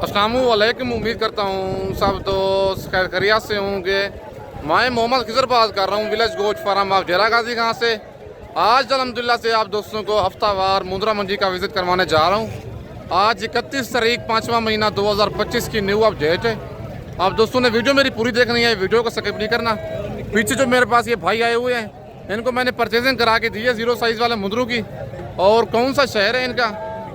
अस्सलामु अलैकुम। उम्मीद करता हूँ सब दोस्त खैर खैरियत से होंगे। मैं मोहम्मद खिजर बात कर रहा हूँ विलेज गोश्त फार्म ऑफ डेरा गाजी खां से। आज अल्हम्दुलिल्लाह से आप दोस्तों को हफ्तावार मुंद्रा मंडी का विज़िट करवाने जा रहा हूँ। आज 31 तारीख 5वां महीना 2025 की न्यू अपडेट है। आप दोस्तों ने वीडियो मेरी पूरी देखनी है, वीडियो को स्किप नहीं करना। पीछे जो मेरे पास ये भाई आए हुए हैं, इनको मैंने परचेजिंग करा के दी है 0 साइज़ वाले मुंद्रों की। और कौन सा शहर है इनका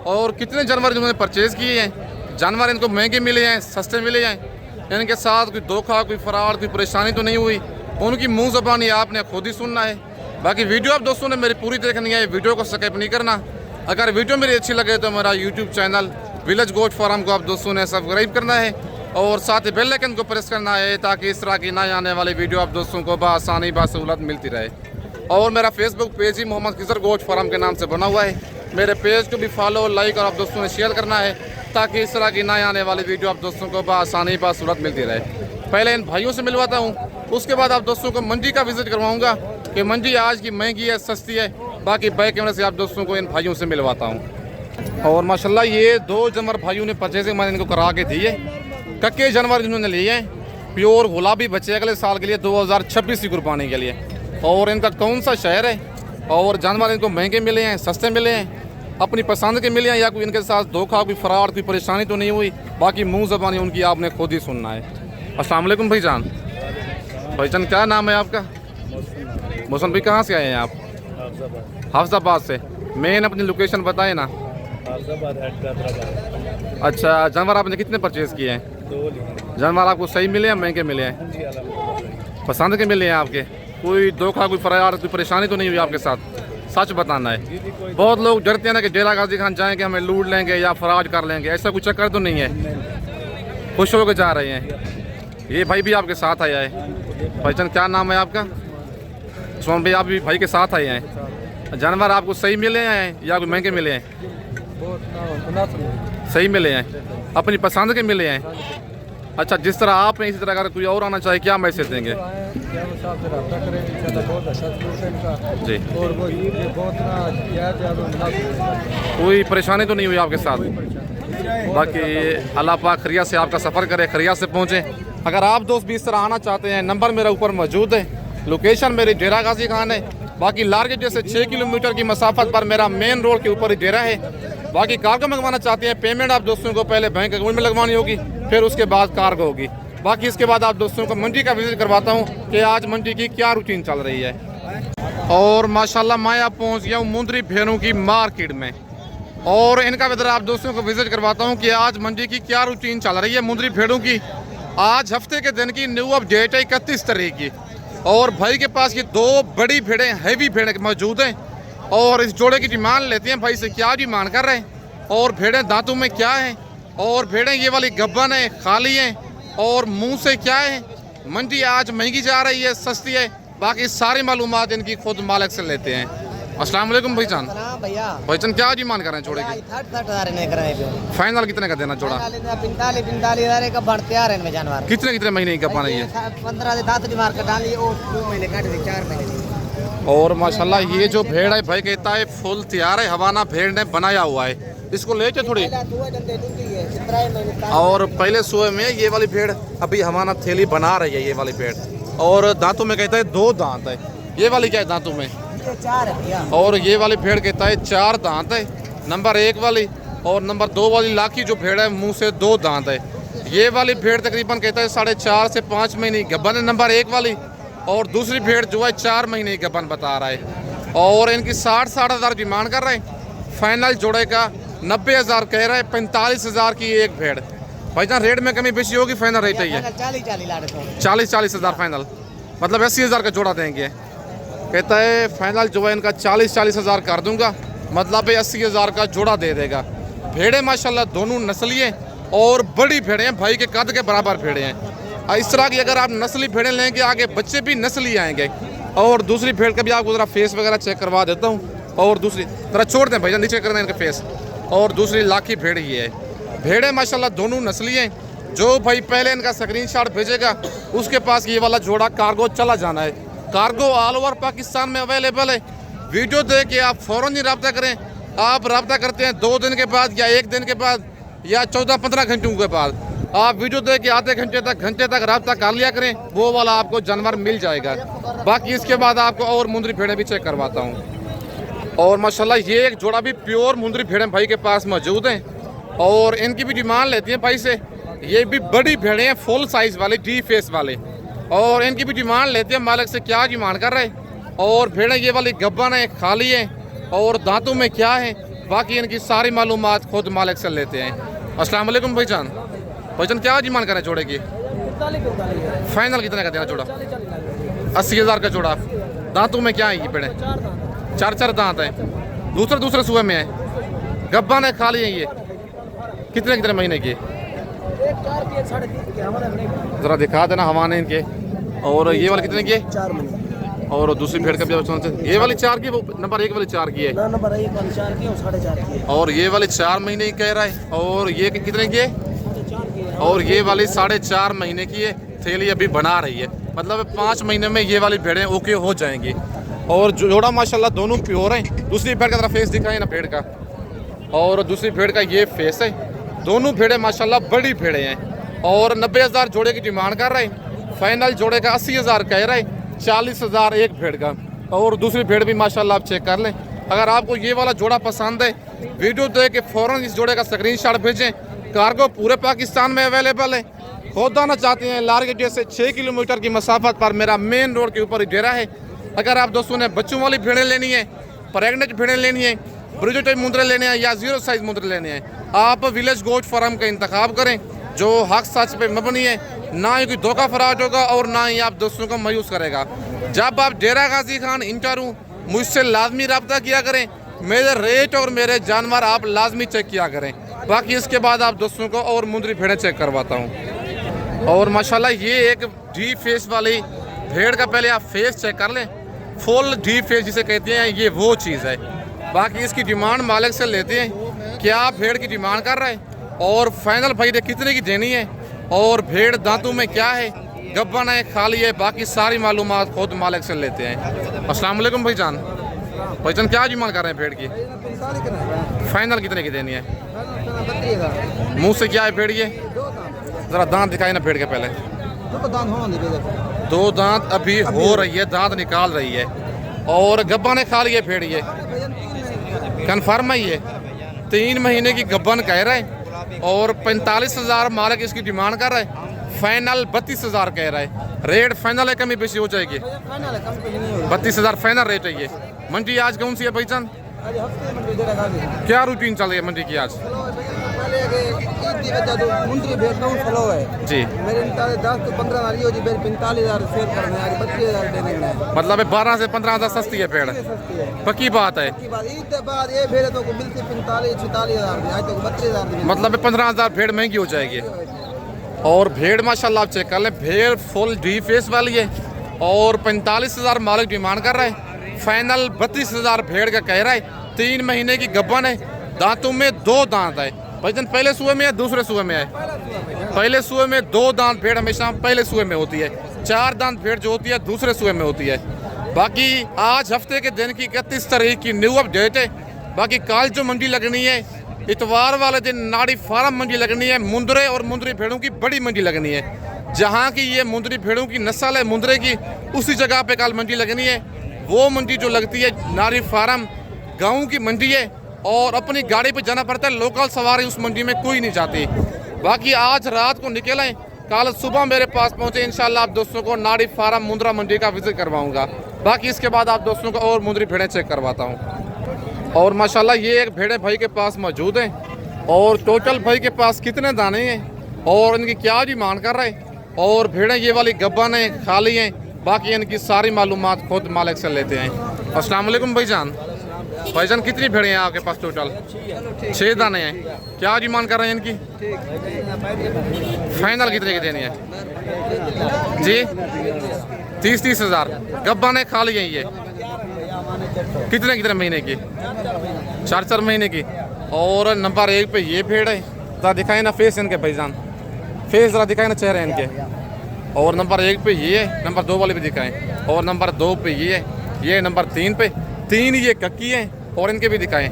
और कितने जानवर इन्होंने परचेज़ किए हैं। जानवर इनको महंगे मिले हैं, सस्ते मिले हैं, इनके साथ कोई धोखा, कोई फरार, कोई परेशानी तो नहीं हुई। उनकी मुंह ज़बानी आपने खुद ही सुनना है। बाकी वीडियो आप दोस्तों ने मेरी पूरी देखनी है, वीडियो को स्किप नहीं करना। अगर वीडियो मेरी अच्छी लगे तो मेरा यूट्यूब चैनल विलेज गोश्त फार्म को आप दोस्तों ने सब्सक्राइब करना है और साथ ही बेल आइकन को प्रेस करना है ताकि इस तरह की नए आने वाली वीडियो आप दोस्तों को बआसानी बासहूलत मिलती रहे। और मेरा फेसबुक पेज ही मोहम्मद खिजर गोश्त फार्म के नाम से बना हुआ है। मेरे पेज को भी फॉलो, लाइक और आप दोस्तों ने शेयर करना है ताकि इस तरह की नए आने वाली वीडियो आप दोस्तों को बआसानी बासूरत मिलती रहे। पहले इन भाइयों से मिलवाता हूँ, उसके बाद आप दोस्तों को मंडी का विजिट करवाऊँगा कि मंडी आज की महंगी है, सस्ती है। बाकी बैक कैमरे से आप दोस्तों को इन भाइयों से मिलवाता हूँ। और माशाल्लाह ये 2 जानवर भाइयों ने परचेजिंग मैंने इनको करा के दी है। कक्के जानवर इन्होंने लिए हैं, प्योर गुलाबी बच्चे अगले साल के लिए 2026 की कुर्बानी के लिए। और इनका कौन सा शहर है और जानवर इनको महंगे मिले हैं, सस्ते मिले हैं, अपनी पसंद के मिले हैं या कोई इनके साथ धोखा, कोई फरार, कोई परेशानी तो नहीं हुई। बाकी मुंह ज़बानी उनकी आपने खुद ही सुनना है। अस्सलाम वालेकुम भाईजान। भाईजान क्या नाम है आपका? मौसम भाई कहाँ से आए हैं आप? हाफिजाबाद से। मेन अपनी लोकेशन बताए ना। अच्छा, जानवर आपने कितने परचेज़ किए हैं? 2 जानवर आपको सही मिले हैं, महंगे मिले हैं, पसंद के मिले हैं आपके? कोई धोखा, कोई फरार, कोई परेशानी तो नहीं हुई आपके साथ? सच बताना है। बहुत लोग डरते हैं ना कि डेरा गाजी खान जाएंगे हमें लूट लेंगे या फराज कर लेंगे, ऐसा कुछ चक्कर तो नहीं है, खुश होकर जा रहे हैं। ये भाई भी आपके साथ आया है। भाईजान क्या नाम है आपका? सोम भाई, आप भी भाई के साथ आए हैं। जानवर आपको सही मिले हैं या कोई महंगे मिले हैं? सही मिले हैं, अपनी पसंद के मिले हैं। अच्छा, जिस तरह आप हैं इसी तरह अगर कोई और आना चाहे क्या मैसेज देंगे? जी, और वो बहुत कोई परेशानी तो नहीं हुई आपके साथ? बाकी अल्लाह पाक खरिया से आपका सफ़र करे, खरिया से पहुँचे। अगर आप दोस्त भी इस तरह आना चाहते हैं, नंबर मेरा ऊपर मौजूद है। लोकेशन मेरी डेरा गाजी खान है। बाकी लारगेट से 6 किलोमीटर की मसाफत पर मेरा मेन रोड के ऊपर ही डेरा है। बाकी कार्गो मंगवाना चाहते हैं, पेमेंट आप दोस्तों को पहले बैंक अकाउंट में लगवानी होगी, फिर उसके बाद कार्गो होगी। बाकी इसके बाद आप दोस्तों को मंडी का विजिट करवाता हूँ कि आज मंडी की क्या रूटीन चल रही है। और माशाल्लाह मैं आप पहुँच गया हूँ मुंद्री भेड़ों की मार्केट में और इनका इधर आप दोस्तों को विजिट करवाता हूँ कि आज मंडी की क्या रूटीन चल रही है मुंद्री भेड़ों की। आज हफ्ते के दिन की न्यू अपडेट है 31 तारीख की। और भाई के पास ये 2 बड़ी भेड़ें, हैवी भेड़ें मौजूद हैं और इस जोड़े की डिमांड लेते हैं भाई से क्या डिमांड कर रहे हैं और भेड़ें दांतों में क्या है और भेड़ें ये वाली गब्बन है, खाली हैं और मुंह से क्या है। मंडी आज महंगी जा रही है, सस्ती है, बाकी सारी मालूमात इनकी खुद मालिक से लेते हैं। अस्सलाम वालेकुम भाईजान। भैया भाईजान क्या डिमांड कर रहे हैं जोड़े की? 60,000 फाइनल कितने का देना जोड़ा? 45,000 का बढ़ते आ रहे हैं जानवर। कितने महीने की गब्बन है ये? 15 से 7 बीमार कटा लिए और 2 महीने काट दिए, 4 महीने। और माशाल्लाह ये जो भेड़ है भाई कहता है फुल तैयार है, हवाना भेड़ ने बनाया हुआ है। इसको लेके थोड़ी और पहले सुबह में ये वाली भेड़ अभी हमारा थैली बना रही है। ये वाली भेड़ और दांतों में कहता है 2 दांत है। ये वाली क्या है दांतों में? 4 है भैया। और ये वाली भेड़ कहता है 4 दांत है, नंबर 1 वाली। और नंबर 2 वाली लाखी जो भेड़ है मुंह से 2 दांत है। ये वाली भेड़ तकरीबन कहता है 4.5 से 5 महीने की गब्बन है, नंबर 1 वाली। और दूसरी भेड़ जो है 4 महीने की गब्बन बता रहा है। और इनकी 60-60 हज़ार डिमांड कर रहे हैं। फाइनल जोड़े का 90,000 कह रहा है, 45,000 की एक भेड़। भाईजान रेट में कमी बेची होगी? फाइनल रेट है 40-40 हज़ार फाइनल, मतलब 80,000 का जोड़ा देंगे। कहता है फाइनल जो है इनका 40-40 हज़ार कर दूंगा, मतलब 80,000 का जोड़ा दे देगा। भेड़ें माशाल्लाह दोनों नस्ली हैं और बड़ी भेड़ें हैं, भाई के कद के बराबर भेड़ें हैं। इस तरह की अगर आप नस्ली भेड़ें लेंगे आगे बच्चे भी नस्ली आएंगे। और दूसरी भेड़ का भी आपको ज़रा फेस वगैरह चेक करवा देता हूँ। और दूसरी ज़रा छोड़ दें भैया, नीचे कर दें इनके फेस। और दूसरी लाखी भेड़ ही है। भेड़ें माशाल्लाह दोनों नस्ली हैं। जो भाई पहले इनका स्क्रीनशॉट भेजेगा उसके पास ये वाला जोड़ा कार्गो चला जाना है। कार्गो ऑल ओवर पाकिस्तान में अवेलेबल है। वीडियो देख के आप फ़ौरन ही रब्ता करें। आप रब्ता करते हैं 2 दिन के बाद या 1 दिन के बाद या 14-15 घंटों के बाद आप वीडियो देख के आधे घंटे तक रब्ता कर लिया करें, वो वाला आपको जानवर मिल जाएगा। बाकी इसके बाद आपको और मुंदरी भेड़ें भी चेक करवाता हूँ। और माशाल्लाह ये एक जोड़ा भी प्योर मुंदरी भेड़ें भाई के पास मौजूद हैं और इनकी भी डिमांड लेती हैं भाई से। ये भी बड़ी भेड़ें हैं, फुल साइज वाले, डी फेस वाले, और इनकी भी डिमांड लेते हैं। मालिक से क्या डिमांड कर रहे और भेड़ें ये वाली गब्बन है, खाली है और दांतों में क्या है, बाकी इनकी सारी मालूमात खुद मालिक से लेते हैं। अस्सलाम वालेकुम भाईजान। भाईजान क्या डिमांड करें जोड़े की? फाइनल कितने का देना जोड़ा? 80,000 का जोड़ा। दांतों में क्या है ये भेड़ें? 4 दांत हैं, दूसरे सूबे में है, गब्बन है, खाली है। ये कितने महीने की? जरा दिखा देना हवाने इनके। और ये वाले कितने की? 4 महीने। और दूसरी भेड़ का भी ये वाली 4 की, वो नंबर 1 वाली 4 की है, नंबर 1 वाली 4 की और 4.5 की है। और ये वाली 4 महीने की कह रहा है। और ये कितने की है? और ये वाली 4.5 महीने की है। थैली अभी बना रही है, मतलब 5 महीने में ये वाली भेड़ें ओके हो जाएंगी। और जोड़ा माशाल्लाह दोनों प्योर हैं। दूसरी भेड़ का तरफ फेस दिखाए ना भेड़ का, और दूसरी भेड़ का ये फेस है। दोनों भेड़ें माशाल्लाह बड़ी भेड़ें हैं और 90,000 जोड़े की डिमांड कर रहे हैं। फाइनल जोड़े का 80,000 कह रहे हैं, 40,000 एक भेड़ का। और दूसरी भेड़ भी माशाल्लाह आप चेक कर लें। अगर आपको ये वाला जोड़ा पसंद है, वीडियो देख के फ़ौरन इस जोड़े का स्क्रीनशॉट भेजें। कार्गो पूरे पाकिस्तान में अवेलेबल है। खुद आना चाहते हैं लार गेट से 6 किलोमीटर की मसाफत पर मेरा मेन रोड के ऊपर डेरा है। अगर आप दोस्तों ने बच्चों वाली भेड़ें लेनी है, प्रेगनेंट भेड़ें लेनी है, ब्रिजो मुंदरे लेने हैं या 0 साइज मुंदरे लेने हैं, आप विलेज गोट फार्म का इंतखाब करें जो हक सच पे मबनी है। ना ही कोई धोखा फराज होगा और ना ही आप दोस्तों को मायूस करेगा। जब आप डेरा गाजी खान इंटर हूँ, मुझसे लाजमी रब्ता किया करें। मेरे रेट और मेरे जानवर आप लाजमी चेक किया करें। बाकी इसके बाद आप दोस्तों को और मुंदरी भेड़ें चेक करवाता हूँ। और माशाल्लाह ये एक डी फेस वाली भेड़ का पहले आप फेस चेक कर लें। फुल डी फेस जिसे कहते हैं, ये वो चीज़ है। बाकी इसकी डिमांड मालिक से लेते हैं, क्या भेड़ की डिमांड कर रहे हैं और फाइनल भाई ने कितने की देनी है, और भेड़ दांतों में क्या है, गब्बन है, खाली है, बाकी सारी मालूमात खुद मालिक से लेते हैं। अस्सलाम वालेकुम भाईजान। भाईजान क्या डिमांड कर रहे हैं भेड़ की? फाइनल कितने की देनी है? मुंह से क्या है भेड़ ये? जरा दांत दिखाए ना भेड़ के पहले। 2 दांत अभी हो रही है, दांत निकाल रही है, और गब्बन है, खाली है भेड़। ये कन्फर्म है, ये 3 महीने की गब्बन कह रहे हैं और 45,000 मालिक इसकी डिमांड कर रहे हैं। फाइनल 32,000 कह रहे हैं। रेट फाइनल है, कमी बेशी हो जाएगी? 32,000 फाइनल रेट है। ये मंडी आज कौन सी है भाईजान? क्या रूटीन चल रही है मंडी की आज? जी मतलब 12 से 15,000 सस्ती है भेड़। पक्की बात है, मतलब 15,000 भेड़ महंगी हो जाएगी। और भेड़ माशाल्लाह आप चेक कर लें, भेड़ फुल डी फेस वाली है और 45,000 मालिक डिमांड कर रहा है। फाइनल 32,000 भेड़ का कह रहा है। 3 महीने की गब्बन है, दांतों में 2 दांत है। भाईजान पहले सूबे में या दूसरे सूबे में है? पहले सूबे में 2 दांत भेड़ हमेशा पहले सूबे में होती है। 4 दांत भेड़ जो होती है दूसरे सूबे में होती है। बाकी आज हफ्ते के दिन की 31 तारीख की न्यू अपडेट है। बाकी कल जो मंडी लगनी है, इतवार वाले दिन नाड़ी फार्म मंडी लगनी है। मुंदरे और मुंदरी भेड़ों की बड़ी मंडी लगनी है। जहाँ की ये मुंदरी भेड़ों की नस्ल है मुंदरे की, उसी जगह पे कल मंडी लगनी है। वो मंडी जो लगती है नाड़ी फार्म गाँव की मंडी है और अपनी गाड़ी पे जाना पड़ता है। लोकल सवारी उस मंडी में कोई नहीं जाती। बाकी आज रात को निकलें, कल सुबह मेरे पास पहुंचे, इंशाल्लाह आप दोस्तों को नाड़ी फार्म मुंद्रा मंडी का विजिट करवाऊंगा। बाकी इसके बाद आप दोस्तों को और मुंदरी भेड़ें चेक करवाता हूं। और माशाल्लाह ये एक भेड़ें भाई के पास मौजूद हैं और टोटल भाई के पास कितने दाने हैं और इनकी क्या डिमांड कर रहे हैं। और भेड़ें ये वाली गब्बन हैं, खाली हैं, बाकी इनकी सारी मालूमात खुद मालिक से लेते हैं। अस्सलाम वालेकुम भाईजान। भाईजान कितनी भेड़ें हैं आपके पास टोटल? 6 दाने हैं। क्या डिमांड कर रहे हैं इनकी? फाइनल कितने की देनी है जी? 30,000 गब्बन है, खाली है। ये कितने महीने की? 4 महीने की। और नंबर 1 पे ये भेड़ है, जरा दिखाए ना फेस इनके भाईजान, फेस जरा दिखाए ना चेहरे इनके। और नंबर 1 पे ये है, नंबर 2 वाले भी दिखाएं। और नंबर 2 पे ये है, ये नंबर 3 पे, 3 ये कक्की हैं और इनके भी दिखाएं।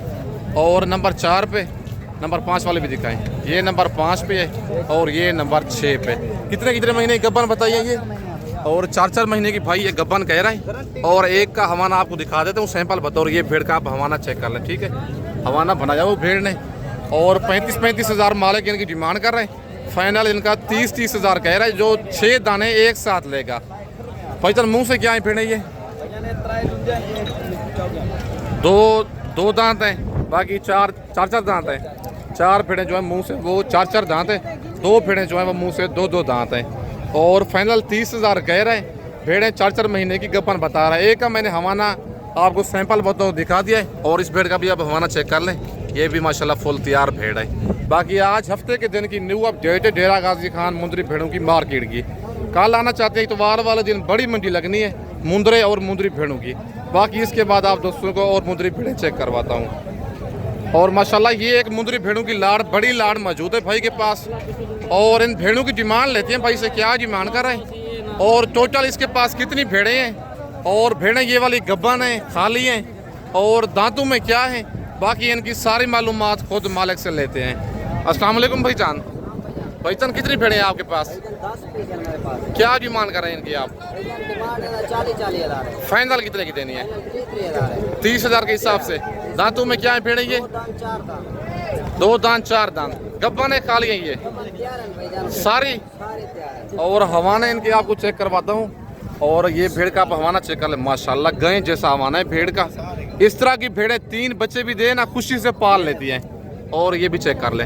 और नंबर 4 पे नंबर 5 वाले भी दिखाएं। ये नंबर 5 पे है और ये नंबर 6 पे। कितने कितने महीने की गब्बन बताइए ये? और 4-4 महीने की भाई ये गब्बन कह रहा है। और एक का हवाना आपको दिखा देते हैं, सैंपल बताओ। और ये भेड़ का आप हवाना चेक कर लें, ठीक है। हवाना बनाया वो भेड़ ने और 35-35 हज़ार मालिक इनकी डिमांड कर रहे हैं। फाइनल इनका 30-30 हज़ार कह रहा है, जो 6 दाने एक साथ लेगा। भाईजान मुँह से क्या है भेड़ ये? दो दांत हैं, बाकी चार दांत हैं। 4 भेड़ें जो है मुंह से वो 4 दांत हैं। 2 भेड़ें जो है वो मुंह से 2 दांत हैं। और फाइनल 30 हज़ार कह रहे हैं। भेड़ें 4 महीने की गब्बन बता रहा है। एक का मैंने हवाना आपको सैंपल बताओ दिखा दिया है और इस भेड़ का भी आप हवाना चेक कर लें। ये भी माशाल्लाह फुल तैयार भेड़ है। बाकी आज हफ्ते के दिन की न्यू अपडेट है डेरा गाजी खान मुंदरी भेड़ों की मार्केट की। कल आना चाहते हैं इतवार वाले दिन बड़ी मंडी लगनी है मुंदरे और मुंदरी भेड़ों की। बाकी इसके बाद आप दोस्तों को और मुंदरी भेड़ें चेक करवाता हूँ। और माशाल्लाह ये एक मुंदरी भेड़ों की बड़ी लाड़ मौजूद है भाई के पास। और इन भेड़ों की डिमांड लेते हैं भाई से, क्या डिमांड कर रहे हैं और टोटल इसके पास कितनी भेड़ें हैं और भेड़ें ये वाली गब्बन हैं, खाली हैं और दांतों में क्या है। बाकी इनकी सारी मालूमात खुद मालिक से लेते हैं। अस्सलाम वालेकुम भाईजान। भाईजान कितनी भेड़ें हैं आपके पास? 10 पीस है मेरे पास। क्या डिमांड कर रहे हैं इनकी आप? डिमांड 40 हज़ार है। फाइनल कितने की देनी है? 30 हज़ार है। 30 हज़ार के हिसाब से। दांतों में क्या है भेड़ें ये? 2 दांत 4 दांत। गब्बन है, खाली है ये तैयार है भाईजान, सारी। सारे तैयार है। और हवाना इनके आपको चेक करवाता हूँ। और ये भेड़ का आप हवाना चेक कर ले, माशाल्लाह गए जैसा हवाना है भेड़ का। इस तरह की भेड़ें 3 बच्चे भी दे ना खुशी से पाल लेती हैं। और ये भी चेक कर ले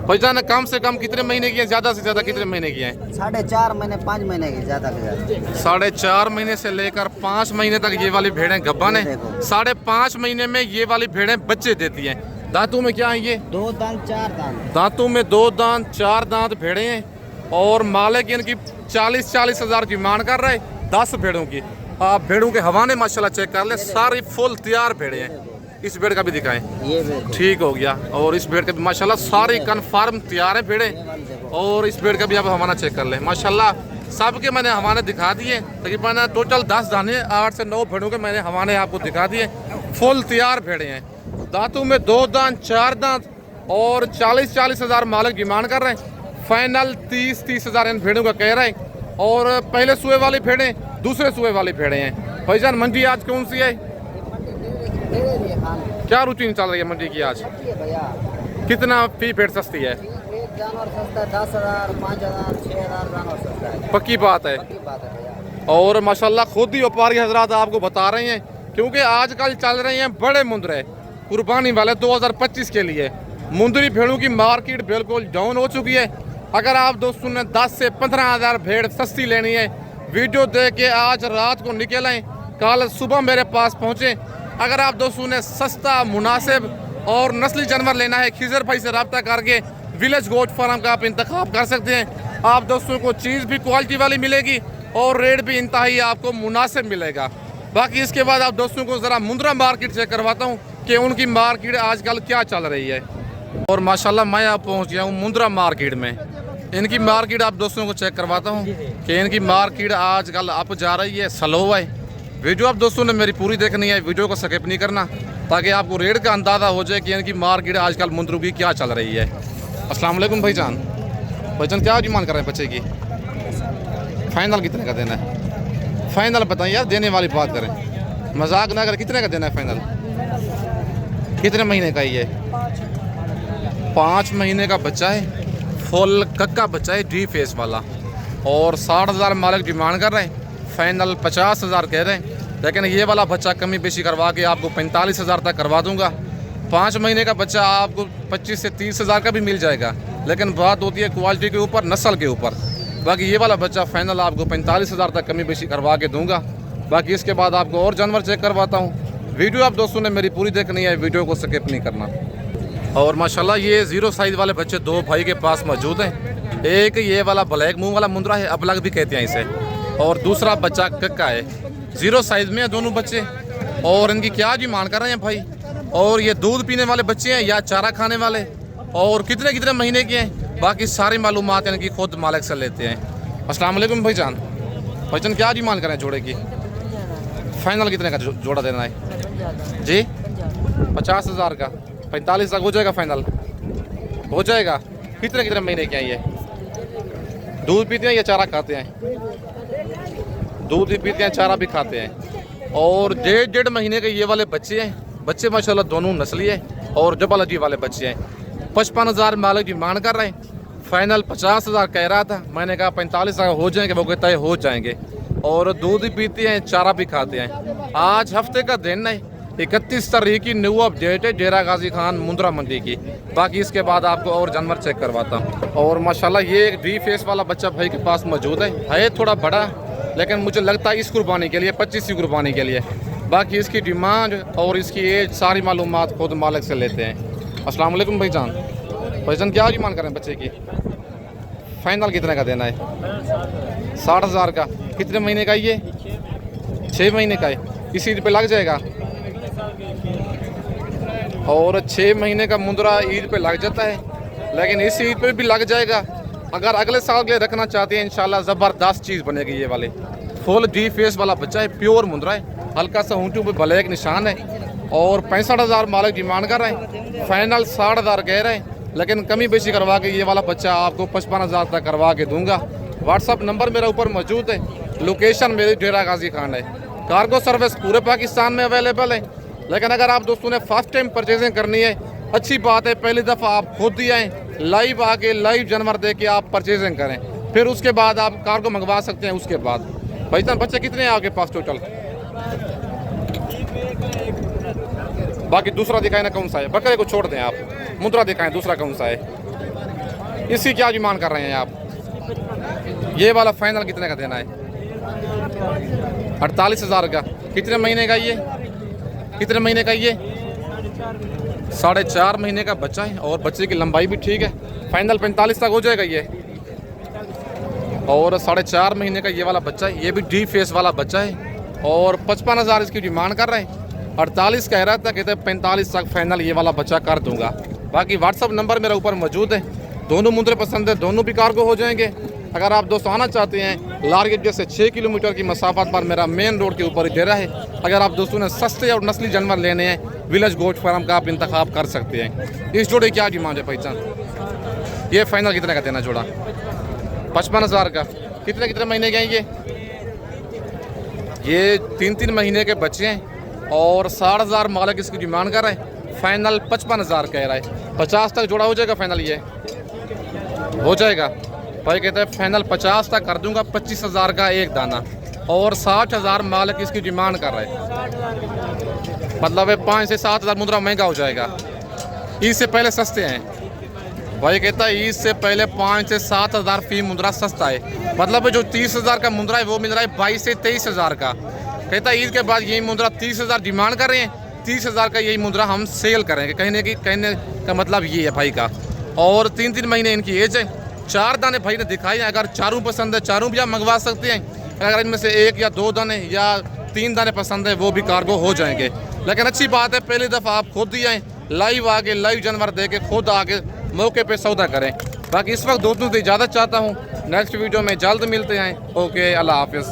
भाईजान, कम से कम कितने महीने की है, ज्यादा से ज्यादा कितने महीने की है? 4.5 महीने 5 महीने की, ज्यादा से ज्यादा 4.5 महीने से लेकर 5 महीने तक ये वाली भेड़ें गब्बन है। 5.5 महीने में ये वाली भेड़ें बच्चे देती हैं। दांतों में क्या है ये? 2 दांत 4 दांत। दांतों में 2 दांत 4 दांत भेड़ें हैं। और मालिक इनकी 40-40 हज़ार डिमांड कर रहे हैं 10 भेड़ों की। आप भेड़ों के हवाने माशाल्लाह चेक कर ले, सारी फुल तैयार भेड़ें हैं। इस भेड़ का भी दिखाएं, ये भेड़ ठीक हो गया। और इस भेड़ का भी माशाल्लाह सारी कन्फर्म तैयार है भेड़ें। और इस भेड़ का भी आप हवाना चेक कर ले, माशाल्लाह सबके मैंने हवाने दिखा दिए। तकरीबन टोटल 10 दाने 8 से 9 भेड़ों के मैंने हवाने आपको दिखा दिए। फुल तैयार भेड़ें हैं। दांतों में 2 दांत 4 दांत और 40-40 हज़ार मालिक डिमांड कर रहे हैं। फाइनल 30-30 हज़ार इन भेड़ों का कह रहे हैं। और पहले सुए वाली भेड़ें, दूसरे सुए वाली भेड़ें हैं। भाईजान मंडी आज कौन सी है? क्या रूटीन चल रही है मंडी की आज? कितना फी भेड़ सस्ती है? जानवर सस्ता है, 10 हज़ार 5 हज़ार 6 हज़ार जानवर सस्ता है। पक्की बात है। और माशाल्लाह खुद ही व्यापारी हजरात आपको बता रहे हैं, क्योंकि आजकल चल रहे हैं बड़े मुंदरे कुर्बानी वाले 2025 के लिए। मुंदरी भेड़ों की मार्केट बिल्कुल डाउन हो चुकी है। अगर आप दोस्तों ने 10 से 15 हज़ार भेड़ सस्ती लेनी है, वीडियो देख के आज रात को निकलें, कल सुबह मेरे पास पहुँचें। अगर आप दोस्तों ने सस्ता मुनासिब और नस्ली जानवर लेना है, खिजर भाई से रब्ता करके विलेज गोट फार्म का आप इंतखाब कर सकते हैं। आप दोस्तों को चीज़ भी क्वालिटी वाली मिलेगी और रेट भी इंतहाई आपको मुनासिब मिलेगा। बाकी इसके बाद आप दोस्तों को ज़रा मुंद्रा मार्केट चेक करवाता हूँ कि उनकी मार्केट आजकल क्या चल रही है। और माशाल्लाह मैं आप पहुँच गया हूँ मुंद्रा मार्केट में। इनकी मार्केट आप दोस्तों को चेक करवाता हूँ कि इनकी मार्केट आजकल अप जा रही है, स्लो है। वीडियो आप दोस्तों ने मेरी पूरी देखनी है, वीडियो को स्किप नहीं करना, ताकि आपको रेट का अंदाज़ा हो जाए कि इनकी मार्केट आजकल मुंद्रू की क्या चल रही है। अस्सलाम वालेकुम भाईजान। भाईजान क्या डिमांड कर रहे हैं बच्चे की? फाइनल कितने का देना है? फाइनल बताएं यार, देने वाली बात करें, मजाक ना करें। कितने का देना है फाइनल? कितने महीने का ये? 5 महीने का बच्चा है, फुल कक्का बच्चा है, डी फेस वाला। और 60 हज़ार मालिक डिमांड कर रहे हैं। फाइनल 50 हज़ार कह रहे हैं, लेकिन ये वाला बच्चा कमी बेशी करवा के आपको 45 हज़ार तक करवा दूंगा। 5 महीने का बच्चा आपको 25 से 30 हज़ार का भी मिल जाएगा, लेकिन बात होती है क्वालिटी के ऊपर, नस्ल के ऊपर। बाकी ये वाला बच्चा फाइनल आपको 45 हज़ार तक कमी बेशी करवा के दूंगा। बाकी इसके बाद आपको और जानवर चेक करवाता हूँ। वीडियो आप दोस्तों ने मेरी पूरी देखनी है, वीडियो को स्किप नहीं करना। और माशाल्लाह ये 0 साइज़ वाले बच्चे 2 भाई के पास मौजूद हैं। एक ये वाला ब्लैक मुँह वाला मुंद्रा है, अबलग भी कहते हैं इसे, और दूसरा बच्चा कक्का है। 0 साइज़ में है दोनों बच्चे। और इनकी क्या डिमांड कर रहे हैं भाई? और ये दूध पीने वाले बच्चे हैं या चारा खाने वाले? और कितने कितने महीने के हैं? बाकी सारी मालूमात इनकी खुद मालिक से लेते हैं। अस्सलाम वालेकुम भाईजान। भाईजान क्या डिमांड कर रहे हैं जोड़े की? फाइनल कितने का जोड़ा देना है जी? 50 हज़ार का। 45 तक हो जाएगा फाइनल। हो जाएगा। कितने कितने महीने के हैं ये? दूध पीते हैं या चारा खाते हैं? दूध भी पीते हैं, चारा भी खाते हैं। और 1.5 महीने के ये वाले बच्चे हैं। बच्चे माशाल्लाह दोनों नस्ली है और डबल अजी वाले बच्चे हैं। 55,000 मालिक की मांग कर रहे हैं। फाइनल 50,000 कह रहा था, मैंने कहा 45,000 हो जाएंगे, वो कहता है हो जाएंगे। और दूध भी पीते हैं, चारा भी खाते हैं। आज हफ्ते का दिन है, 31 तारीख की न्यू अपडेट है डेरा गाजी खान मुंद्रा मंडी की। बाकी इसके बाद आपको और जानवर चेक करवाता हूँ। और माशाल्लाह ये एक डी फेस वाला बच्चा भाई के पास मौजूद है थोड़ा बड़ा, लेकिन मुझे लगता है इस कुर्बानी के लिए 25वीं कुर्बानी के लिए। बाकी इसकी डिमांड और इसकी एज सारी मालूमात खुद मालिक से लेते हैं। अस्सलाम वालेकुम भाईजान। भाईजान क्या डिमांड करें बच्चे की? फाइनल कितने का देना है? 60,000 का। कितने महीने का ये? 6 महीने का है। इसी पे लग जाएगा। और 6 महीने का मुंद्रा ईद पे लग जाता है, लेकिन इस ईद पे भी लग जाएगा। अगर अगले साल के लिए रखना चाहते हैं इंशाल्लाह ज़बरदस्त चीज़ बनेगी। ये वाले फुल डी फेस वाला बच्चा है, प्योर मुंद्रा है, हल्का सा ऊँटों पे ब्लैक निशान है। और 65,000 मालिक डिमांड कर रहे हैं। फाइनल 60,000 कह रहे हैं, लेकिन कमी बेशी करवा के ये वाला बच्चा आपको 55,000 तक करवा के दूंगा। व्हाट्सअप नंबर मेरा ऊपर मौजूद है। लोकेशन मेरी डेरा गाजी खान है। कार्गो सर्विस पूरे पाकिस्तान में अवेलेबल है, लेकिन अगर आप दोस्तों ने फर्स्ट टाइम परचेजिंग करनी है, अच्छी बात है, पहली दफ़ा आप खुद ही आएँ, लाइव आके लाइव जानवर दे के आप परचेजिंग करें, फिर उसके बाद आप कार्गो मंगवा सकते हैं। उसके बाद भाईजान बच्चे कितने हैं आपके पास टोटल? बाकी दूसरा दिखाए ना कौन सा है? बकरे को छोड़ दें आप, मुद्रा दिखाएं, दूसरा कौन सा है? इसकी क्या डिमांड कर रहे हैं आप? ये वाला फाइनल कितने का देना है? 48,000 का। कितने महीने का ये? कितने महीने का ये? 4.5 महीने का बच्चा है और बच्चे की लंबाई भी ठीक है। फाइनल 45 तक हो जाएगा ये। और 4.5 महीने का ये वाला बच्चा है, ये भी डी फेस वाला बच्चा है। और 55,000 इसकी डिमांड कर रहे हैं। 48 कह रहा था, कहते 45 तक फाइनल ये वाला बच्चा कर दूंगा। बाकी व्हाट्सअप नंबर मेरा ऊपर मौजूद है। दोनों मुंद्रे पसंद है, दोनों भी कार्गो हो जाएंगे। अगर आप दोस्तों आना चाहते हैं, लारगेट से 6 किलोमीटर की मसाफत पर मेरा मेन रोड के ऊपर डेरा है। अगर आप दोस्तों ने सस्ते और नस्ली जानवर लेने हैं, विलेज गोट फार्म का आप इंतखाब कर सकते हैं। इस जोड़े क्या डिमांड है पहचान? ये फाइनल कितने का देना जोड़ा? 55,000 का। कितने कितने महीने के हैं ये 3-3 महीने के बच्चे हैं और 60,000 मालिक इसकी डिमांड कर रहे हैं। फाइनल 55,000 कह रहा है। 50 तक जोड़ा हो जाएगा फाइनल? ये हो जाएगा भाई, कहते हैं फाइनल 50 तक कर दूंगा, 25,000 का एक दाना। और 60,000 मालिक इसकी डिमांड कर रहे हैं। मतलब 5 से 7,000 मुद्रा महंगा हो जाएगा। ईद से पहले सस्ते हैं भाई, कहता है ईद से पहले 5 से 7,000 फी मुद्रा सस्ता है। मतलब जो 30,000 का मुद्रा है वो मिल रहा है 22 से 23,000 का। कहता है ईद के बाद यही मुद्रा 30,000 डिमांड कर रहे हैं, 30,000 का यही मुद्रा हम सेल करेंगे। कहने का मतलब ये है भाई का। और 3-3 महीने इनकी एज है। 4 दाने भाई ने दिखाई हैं। अगर चारों पसंद है, चारों भी आप मंगवा सकते हैं। अगर इनमें से 1 या 2 दाने या 3 दाने पसंद है, वो भी कार्गो हो जाएंगे। लेकिन अच्छी बात है, पहली दफ़ा आप खुद ही आएँ, लाइव आके लाइव जानवर दे के खुद आके मौके पे सौदा करें। बाकी इस वक्त दोस्तों से इजाज़त चाहता हूँ। नेक्स्ट वीडियो में जल्द मिलते हैं। ओके, अल्लाह हाफिज़।